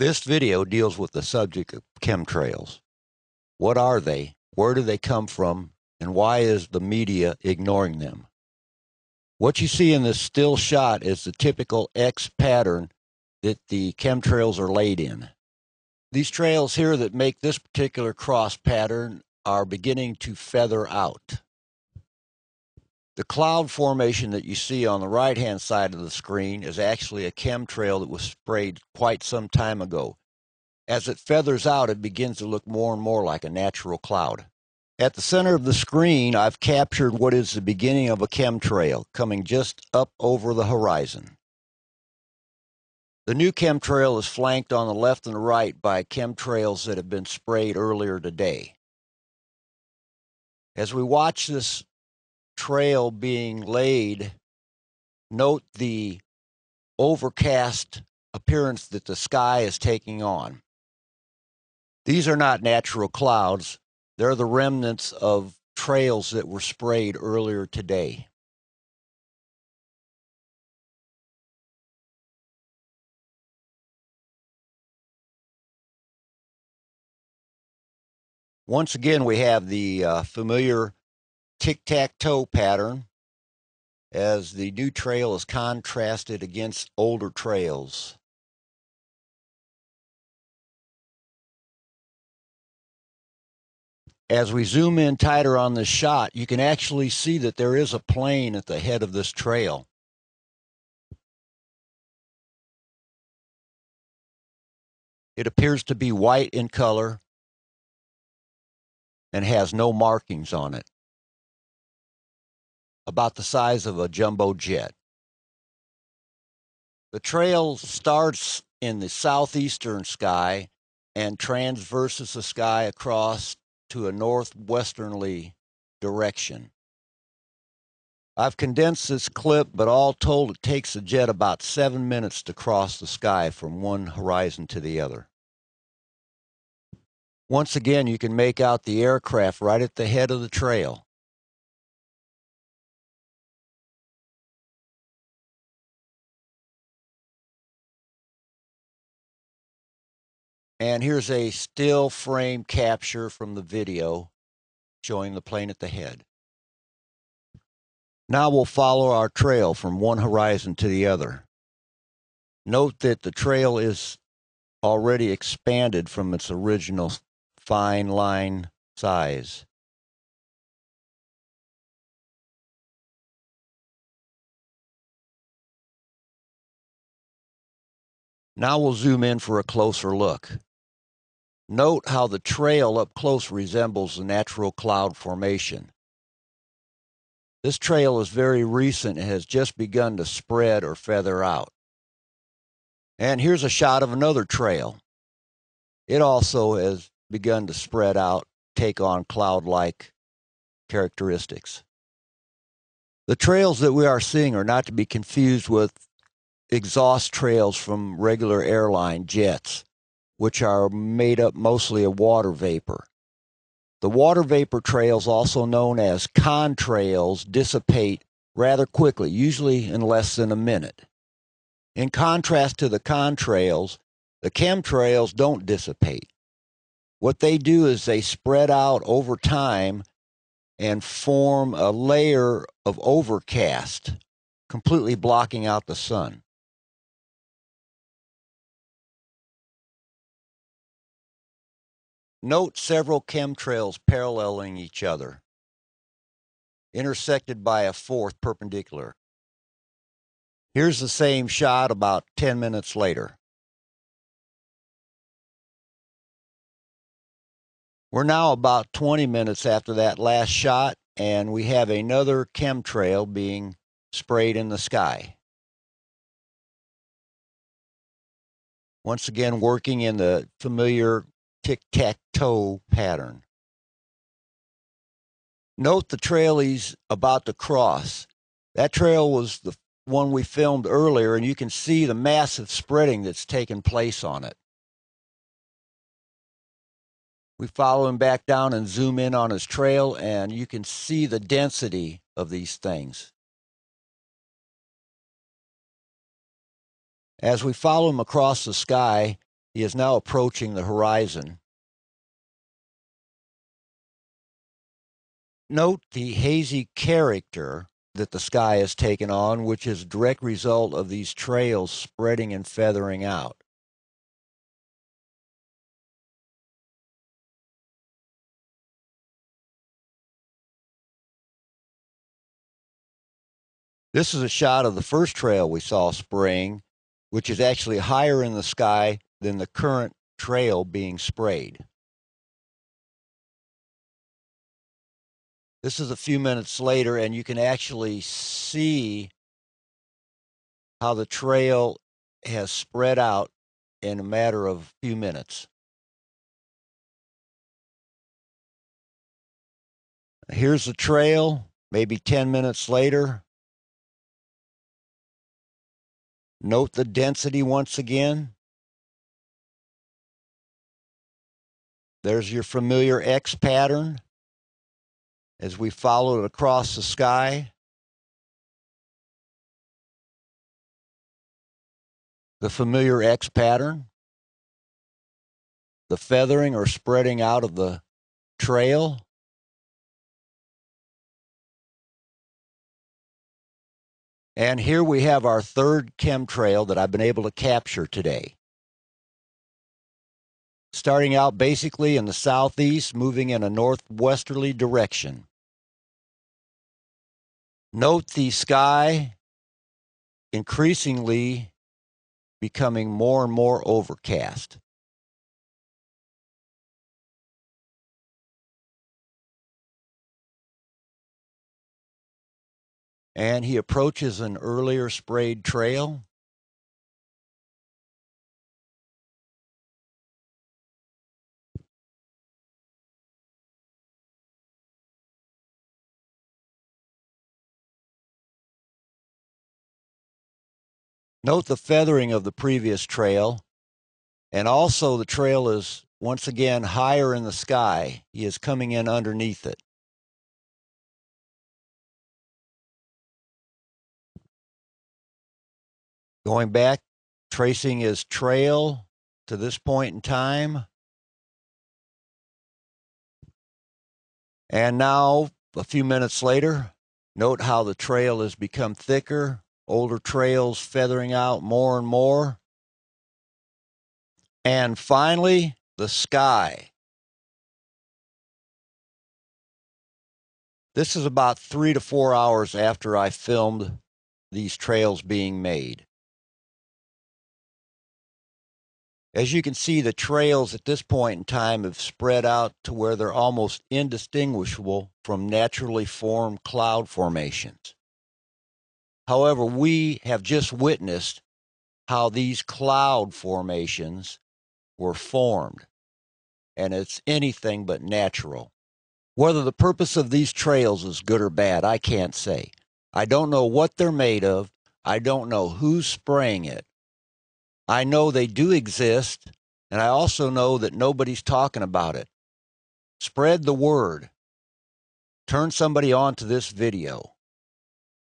This video deals with the subject of chemtrails. What are they? Where do they come from? And why is the media ignoring them? What you see in this still shot is the typical X pattern that the chemtrails are laid in. These trails here that make this particular cross pattern are beginning to feather out. The cloud formation that you see on the right-hand side of the screen is actually a chemtrail that was sprayed quite some time ago. As it feathers out, it begins to look more and more like a natural cloud. At the center of the screen, I've captured what is the beginning of a chemtrail coming just up over the horizon. The new chemtrail is flanked on the left and the right by chemtrails that have been sprayed earlier today. As we watch this trail being laid, note the overcast appearance that the sky is taking on. These are not natural clouds. They're the remnants of trails that were sprayed earlier today. Once again, we have the familiar tic-tac-toe pattern as the new trail is contrasted against older trails. As we zoom in tighter on this shot, you can actually see that there is a plane at the head of this trail. It appears to be white in color and has no markings on it, about the size of a jumbo jet. The trail starts in the southeastern sky and transverses the sky across to a northwesternly direction. I've condensed this clip, but all told it takes the jet about 7 minutes to cross the sky from one horizon to the other. Once again, you can make out the aircraft right at the head of the trail. And here's a still frame capture from the video showing the plane at the head. Now we'll follow our trail from one horizon to the other. Note that the trail is already expanded from its original fine line size. Now we'll zoom in for a closer look. Note how the trail up close resembles the natural cloud formation. This trail is very recent and has just begun to spread or feather out. And here's a shot of another trail. It also has begun to spread out, take on cloud-like characteristics. The trails that we are seeing are not to be confused with exhaust trails from regular airline jets, which are made up mostly of water vapor. The water vapor trails, also known as contrails, dissipate rather quickly, usually in less than a minute. In contrast to the contrails, the chemtrails don't dissipate. What they do is they spread out over time and form a layer of overcast, completely blocking out the sun. Note several chemtrails paralleling each other, intersected by a fourth perpendicular. Here's the same shot about 10 minutes later. We're now about 20 minutes after that last shot, and we have another chemtrail being sprayed in the sky. Once again, working in the familiar tic-tac-toe pattern. Note the trail he's about to cross. That trail was the one we filmed earlier, and you can see the massive spreading that's taken place on it. We follow him back down and zoom in on his trail, and you can see the density of these things. As we follow him across the sky, He is now approaching the horizon. Note the hazy character that the sky has taken on, which is a direct result of these trails spreading and feathering out. This is a shot of the first trail we saw spraying, which is actually higher in the sky than the current trail being sprayed. This is a few minutes later, and you can actually see how the trail has spread out in a matter of a few minutes. Here's the trail, maybe 10 minutes later. Note the density once again. There's your familiar X pattern as we follow it across the sky. The familiar X pattern. The feathering or spreading out of the trail. And here we have our third chemtrail that I've been able to capture today. Starting out basically in the southeast, moving in a northwesterly direction. Note the sky increasingly becoming more and more overcast. And he approaches an earlier sprayed trail. Note the feathering of the previous trail, and also the trail is once again higher in the sky. He is coming in underneath it. Going back, tracing his trail to this point in time. And now, a few minutes later, note how the trail has become thicker, older trails feathering out more and more. And finally, the sky. This is about 3 to 4 hours after I filmed these trails being made. As you can see, the trails at this point in time have spread out to where they're almost indistinguishable from naturally formed cloud formations. However, we have just witnessed how these cloud formations were formed, and it's anything but natural. Whether the purpose of these trails is good or bad, I can't say. I don't know what they're made of. I don't know who's spraying it. I know they do exist, and I also know that nobody's talking about it. Spread the word. Turn somebody on to this video.